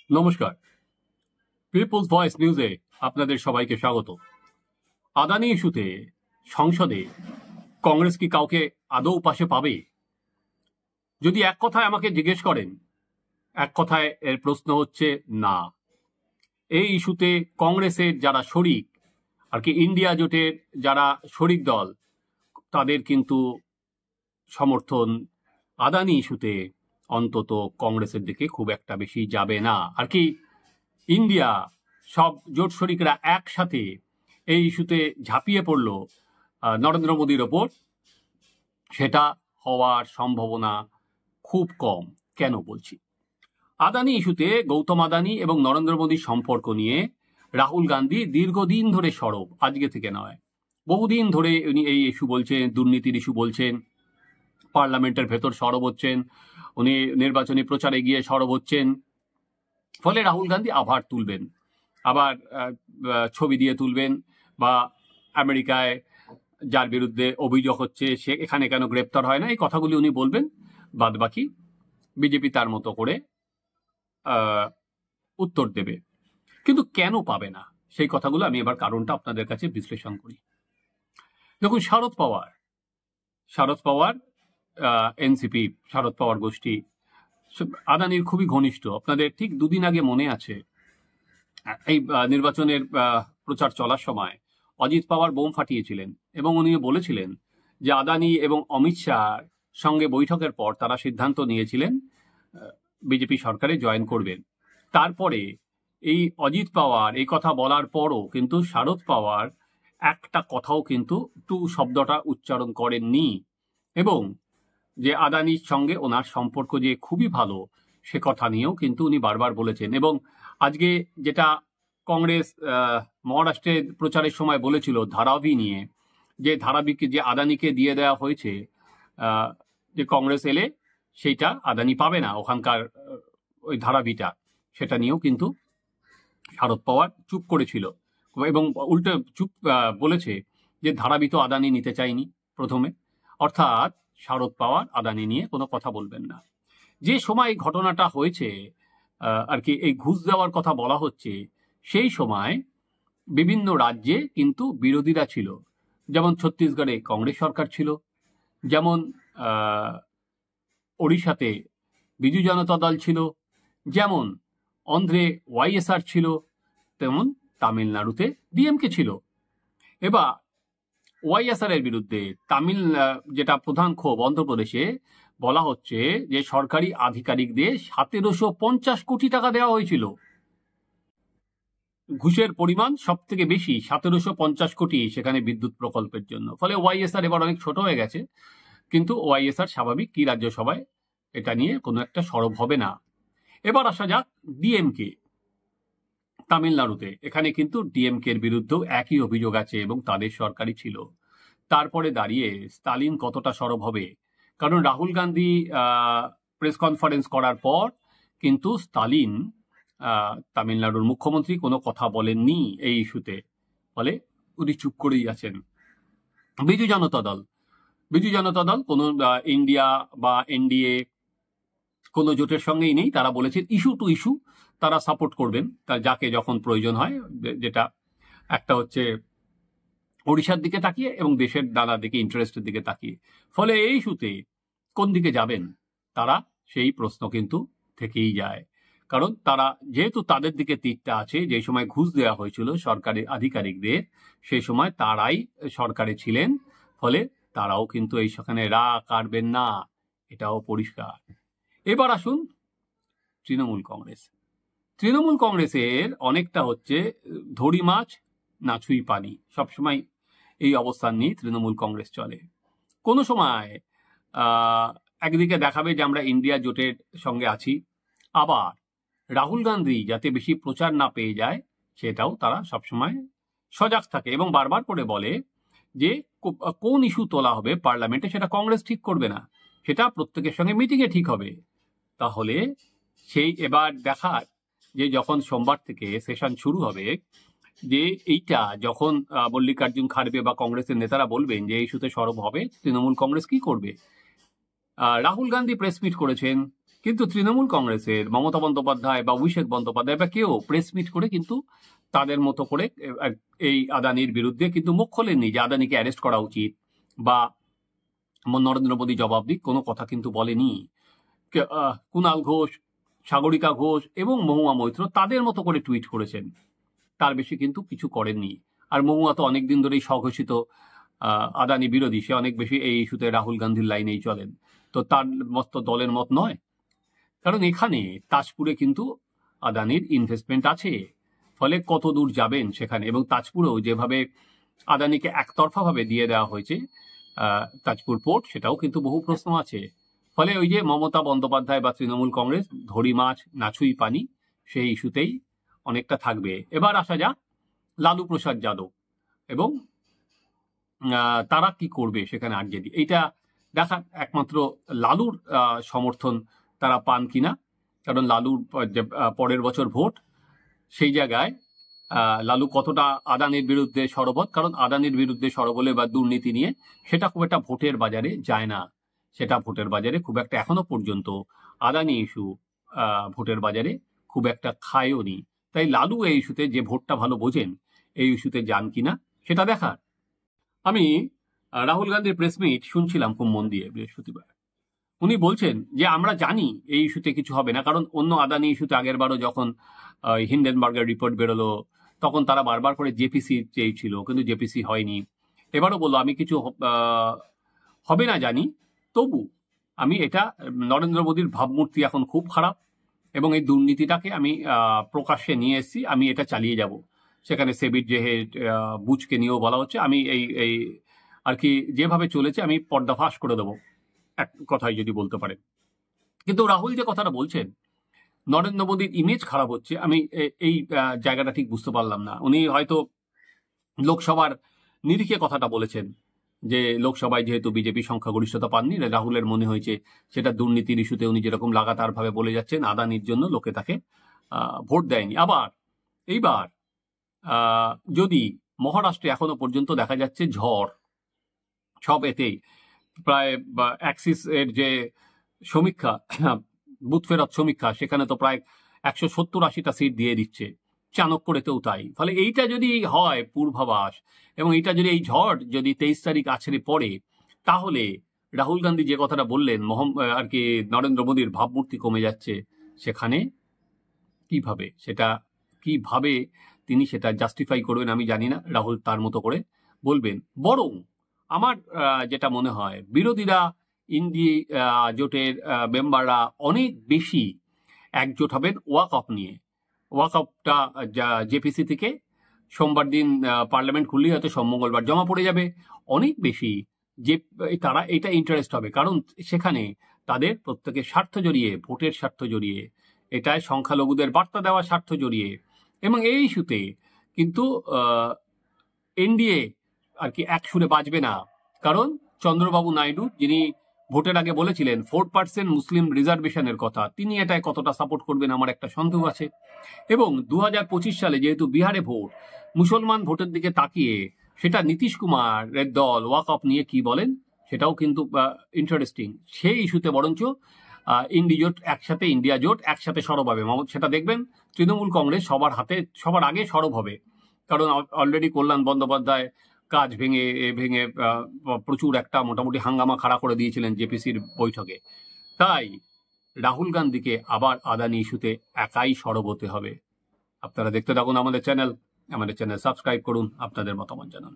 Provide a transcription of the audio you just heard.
নমস্কার, people's voice নিউজে আপনাদের সবাইকে স্বাগত। আদানি ইস্যুতে সংসদে কংগ্রেস কি কাউকে আদৌ পাশে পাবে? যদি এক কথায় আমাকে জিজ্ঞেস করেন, এক কথায় এর প্রশ্ন হচ্ছে না। এই ইস্যুতে কংগ্রেসের যারা শরিক, আর কি ইন্ডিয়া জোটের যারা শরিক দল, তাদের কিন্তু সমর্থন আদানি ইস্যুতে অন্তত কংগ্রেসের দিকে খুব একটা বেশি যাবে না। আর কি ইন্ডিয়া সব জোট শরিকরা একসাথে এই ইস্যুতে ঝাঁপিয়ে পড়ল নরেন্দ্র মোদীর ওপর, সেটা হওয়ার সম্ভাবনা খুব কম। কেন বলছি? আদানি ইস্যুতে গৌতম আদানি এবং নরেন্দ্র মোদীর সম্পর্ক নিয়ে রাহুল গান্ধী দীর্ঘদিন ধরে সরব, আজকে থেকে নয়, বহুদিন ধরে উনি এই ইস্যু বলছেন, দুর্নীতির ইস্যু বলছেন, পার্লামেন্টের ভেতর সরব হচ্ছেন, উনি নির্বাচনী প্রচারে গিয়ে সরব হচ্ছেন। ফলে রাহুল গান্ধী আবার তুলবেন, আবার ছবি দিয়ে তুলবেন, বা আমেরিকায় যার বিরুদ্ধে অভিযোগ হচ্ছে সে এখানে কেন গ্রেপ্তার হয় না, এই কথাগুলি উনি বলবেন। বাদ বাকি বিজেপি তার মতো করে উত্তর দেবে। কিন্তু কেন পাবে না সেই কথাগুলো আমি এবার কারণটা আপনাদের কাছে বিশ্লেষণ করি। দেখুন, শারদ পাওয়ার এনসিপি, শারদ পাওয়ার গোষ্ঠী আদানির খুবই ঘনিষ্ঠ। আপনাদের ঠিক দুদিন আগে মনে আছে, এই নির্বাচনের প্রচার চলার সময় অজিত পাওয়ার বোম ফাটিয়েছিলেন এবং উনি বলেছিলেন যে আদানি এবং অমিত শাহর সঙ্গে বৈঠকের পর তারা সিদ্ধান্ত নিয়েছিলেন বিজেপি সরকারে জয়েন করবেন। তারপরে এই অজিত পাওয়ার এই কথা বলার পরও কিন্তু শারদ পাওয়ার একটা কথাও কিন্তু টু শব্দটা উচ্চারণ করেননি, এবং যে আদানির সঙ্গে ওনার সম্পর্ক যে খুবই ভালো সে কথা নিয়েও কিন্তু উনি বারবার বলেছেন। এবং আজকে যেটা কংগ্রেস মহারাষ্ট্রে প্রচারের সময় বলেছিল ধারাবি নিয়ে, যে ধারাবিকে যে আদানিকে দিয়ে দেওয়া হয়েছে, যে কংগ্রেস এলে সেইটা আদানি পাবে না, ওখানকার ওই ধারাবিটা, সেটা নিয়েও কিন্তু শারদ পাওয়ার চুপ করেছিল এবং উল্টে চুপ বলেছে যে ধারাবি তো আদানি নিতে চায়নি প্রথমে। অর্থাৎ শারদ পাওয়ার আদানি নিয়ে কোনো কথা বলবেন না। যে সময় এই ঘটনাটা হয়েছে, আর কি এই ঘুষ দেওয়ার কথা বলা হচ্ছে, সেই সময় বিভিন্ন রাজ্যে কিন্তু বিরোধীরা ছিল। যেমন ছত্তিশগড়ে কংগ্রেস সরকার ছিল, যেমন ওড়িশাতে বিজু জনতা দল ছিল, যেমন অন্ধ্রে ওয়াইএসআর ছিল, তেমন তামিলনাড়ুতে ডিএমকে ছিল। এবার ওয়াইএসআর এর বিরুদ্ধে যেটা প্রধান ক্ষোভ, অন্ধ্রপ্রদেশে বলা হচ্ছে যে সরকারি আধিকারিকদের 1750 কোটি টাকা দেওয়া হয়েছিল। ঘুষের পরিমাণ সব থেকে বেশি, 1750 কোটি, সেখানে বিদ্যুৎ প্রকল্পের জন্য। ফলে ওয়াইএসআর এবার অনেক ছোট হয়ে গেছে, কিন্তু ওয়াইএসআর স্বাভাবিক কি রাজ্যসভায় এটা নিয়ে কোনো একটা সরব হবে না। এবার আসা যাক ডিএমকে তামিলনাড়ুতে। এখানে কিন্তু ডিএমকে এর বিরুদ্ধেও একই অভিযোগ আছে এবং তাদের সরকারই ছিল। তারপরে দাঁড়িয়ে স্টালিন কতটা সরব হবে, কারণ রাহুল গান্ধী প্রেস কনফারেন্স করার পর কিন্তু স্টালিন তামিলনাড়ুর মুখ্যমন্ত্রী কোনো কথা বলেননি এই ইস্যুতে, ফলে উনি চুপ করেই আছেন। বিজু জনতা দল কোনো ইন্ডিয়া বা এনডিএ কোনো জোটের সঙ্গেই নেই। তারা বলেছেন ইস্যু টু ইস্যু তারা সাপোর্ট করবেন, তার যাকে যখন প্রয়োজন হয়, যেটা একটা হচ্ছে ওড়িশার দিকে তাকিয়ে এবং দেশের নানা দিকে ইন্টারেস্টের দিকে তাকিয়ে। ফলে এই ইস্যুতে কোন দিকে যাবেন তারা, সেই প্রশ্ন কিন্তু থেকেই যায়। কারণ তারা যেহেতু তাদের দিকে তীরটা আছে, যে সময় ঘুষ দেওয়া হয়েছিল সরকারি আধিকারিকদের সেই সময় তারাই সরকারে ছিলেন, ফলে তারাও কিন্তু এই সেখানে কাটবেন না, এটাও পরিষ্কার। এবার আসুন তৃণমূল কংগ্রেসের অনেকটা হচ্ছে ধরি মাছ না ছুঁই পানি, সবসময় এই অবস্থান নিয়ে তৃণমূল কংগ্রেস চলে। কোনো সময় একদিকে দেখাবে যে আমরা ইন্ডিয়া জোটের সঙ্গে আছি, আবার রাহুল গান্ধী যাতে বেশি প্রচার না পেয়ে যায় সেটাও তারা সবসময় সজাগ থাকে এবং বারবার করে বলে যে কোন ইস্যু তোলা হবে পার্লামেন্টে সেটা কংগ্রেস ঠিক করবে না, সেটা প্রত্যেকের সঙ্গে মিটিংয়ে ঠিক হবে। তাহলে সেই এবার দেখার যে যখন সোমবার থেকে সেশন শুরু হবে, যে এইটা যখন মল্লিকার্জুন খাড়গে বা কংগ্রেসের নেতারা বলবেন যে এই ইস্যুতে সরব হবে, তৃণমূল কংগ্রেস কি করবে? রাহুল গান্ধী প্রেস মিট করেছেন, কিন্তু তৃণমূল কংগ্রেসের মমতা বন্দ্যোপাধ্যায় বা অভিষেক বন্দ্যোপাধ্যায় বা কেউ প্রেস মিট করে কিন্তু তাদের মতো করে এই আদানির বিরুদ্ধে কিন্তু মুখ খোলেননি যে আদানিকে অ্যারেস্ট করা উচিত বা নরেন্দ্র মোদী জবাব দিক, কোনো কথা কিন্তু বলেনি। কুণাল ঘোষ, সাগরিকা ঘোষ এবং মহুয়া মৈত্র তাদের মতো করে টুইট করেছেন, তার বেশি কিন্তু কিছু করেননি। আর মহুয়া তো অনেকদিন ধরেই স্বঘোষিত আদানি বিরোধী, সে অনেক বেশি এই ইস্যুতে রাহুল গান্ধীর লাইনেই চলেন, তো তার মত তো দলের মত নয়। কারণ এখানে তাজপুরে কিন্তু আদানির ইনভেস্টমেন্ট আছে, ফলে কত দূর যাবেন সেখানে। এবং তাজপুরেও যেভাবে আদানিকে একতরফাভাবে দিয়ে দেওয়া হয়েছে তাজপুর পোর্ট, সেটাও কিন্তু বহু প্রশ্ন আছে। ফলে ওই যে মমতা বন্দ্যোপাধ্যায় বা তৃণমূল কংগ্রেস ধরি মাছ নাছুই পানি, সেই ইস্যুতেই অনেকটা থাকবে। এবার আসা যাক লালু প্রসাদ যাদব এবং তারা কি করবে সেখানে আরজেডি, এইটা দেখা একমাত্র লালুর সমর্থন তারা পান কিনা। কারণ লালুর পরের বছর ভোট, সেই জায়গায় লালু কতটা আদানির বিরুদ্ধে সরব, কারণ আদানির বিরুদ্ধে সরব হলে বা দুর্নীতি নিয়ে সেটা খুব একটা ভোটের বাজারে যায় না, সেটা ভোটের বাজারে খুব একটা এখনো পর্যন্ত আদানি ইস্যু ভোটের বাজারে খুব একটা খায়ও নি। তাই লালু এই ইস্যুতে যে ভোটটা ভালো বোঝেন, এই ইস্যুতে যান কিনা সেটা দেখার। আমি রাহুল গান্ধীর প্রেস মিট শুনছিলাম খুব মন দিয়ে বৃহস্পতিবার। উনি বলছেন যে আমরা জানি এই ইস্যুতে কিছু হবে না, কারণ অন্য আদানি ইস্যুতে আগের বারও যখন হিন্ডেনবার্গের রিপোর্ট বেরোলো তখন তারা বারবার করে জেপিসি চেয়েছিল, কিন্তু জেপিসি হয়নি। এবারও বললো আমি কিছু হবে না জানি, তবু আমি এটা নরেন্দ্র মোদীর ভাবমূর্তি এখন খুব খারাপ এবং এই দুর্নীতিটাকে আমি প্রকাশ্যে নিয়ে এসেছি, আমি এটা চালিয়ে যাব। সেখানে সেবির যে হেড বুচকে নিয়েও বলা হচ্ছে আমি এই আর কি যেভাবে চলেছে আমি পর্দাফাশ করে দেবো, এক কথাই যদি বলতে পারে। কিন্তু রাহুল যে কথাটা বলছেন নরেন্দ্র মোদীর ইমেজ খারাপ হচ্ছে, আমি এই জায়গাটা ঠিক বুঝতে পারলাম না। উনি হয়তো লোকসভার নিরিখে কথাটা বলেছেন যে লোকসভায় যেহেতু বিজেপি সংখ্যাগরিষ্ঠতা পাননি, রাহুলের মনে হয়েছে সেটা দুর্নীতির ইস্যুতে উনি যেরকম লাগাতারভাবে বলে যাচ্ছেন আদানির জন্য লোকে তাকে ভোট দেয়নি। আবার এইবার যদি মহারাষ্ট্রে এখনো পর্যন্ত দেখা যাচ্ছে ঝড়, সব এতেই প্রায় অ্যাক্সিস এর যে সমীক্ষা, বুথ ফেরত সমীক্ষা, সেখানে তো প্রায় 170-80টা সিট দিয়ে দিচ্ছে, চাণক্যরেতেও তাই। ফলে এইটা যদি হয় পূর্বাভাস, এবং এইটা যদি এই ঝড় যদি 23 তারিখ আছড়ে পড়ে, তাহলে রাহুল গান্ধী যে কথাটা বললেন আর কি নরেন্দ্র মোদীর ভাবমূর্তি কমে যাচ্ছে, সেখানে কিভাবে তিনি সেটা জাস্টিফাই করবেন আমি জানি না। রাহুল তার মতো করে বলবেন। বরং আমার যেটা মনে হয় বিরোধীরা ইন্ডিয়া জোটের মেম্বাররা অনেক বেশি একজোট হবেন ওয়াকআপ নিয়ে। ওয়াকআপটা জেপিসি থেকে সোমবার দিন পার্লামেন্ট খুললেই হয়তো মঙ্গলবার জমা পড়ে যাবে। অনেক বেশি যে তারা এটা ইন্টারেস্ট হবে, কারণ সেখানে তাদের প্রত্যেকের স্বার্থ জড়িয়ে, ভোটের স্বার্থ জড়িয়ে, এটায় সংখ্যালঘুদের বার্তা দেওয়ার স্বার্থ জড়িয়ে। এবং এই ইস্যুতে কিন্তু এনডিএ আর কি এক সুরে বাজবে না, কারণ চন্দ্রবাবু নাইডু যিনি ভোটের আগে বলেছিলেন 4% মুসলিম রিজার্ভেশনের কথা, তিনি এটায় কতটা সাপোর্ট করবেন আমার একটা সন্দেহ আছে। এবং 2025 সালে যেহেতু বিহারে ভোট, মুসলমান ভোটের দিকে তাকিয়ে সেটা নীতিশ কুমারের দল ওয়াকআপ নিয়ে কি বলেন সেটাও কিন্তু ইন্টারেস্টিং। সেই ইস্যুতে বরঞ্চ ইন্ডিয়া জোট একসাথে সরব হবে, সেটা দেখবেন তৃণমূল কংগ্রেস সবার আগে সরব হবে। কারণ অলরেডি কল্যাণ বন্দ্যোপাধ্যায় কাজ ভেঙে প্রচুর একটা মোটামুটি হাঙ্গামা খাড়া করে দিয়েছিলেন জেপিসির বৈঠকে। তাই রাহুল গান্ধীকে আবার আদানি ইস্যুতে একাই সরব হতে হবে। আপনারা দেখতে থাকুন আমাদের চ্যানেল সাবস্ক্রাইব করুন, আপনাদের মতামত জানান।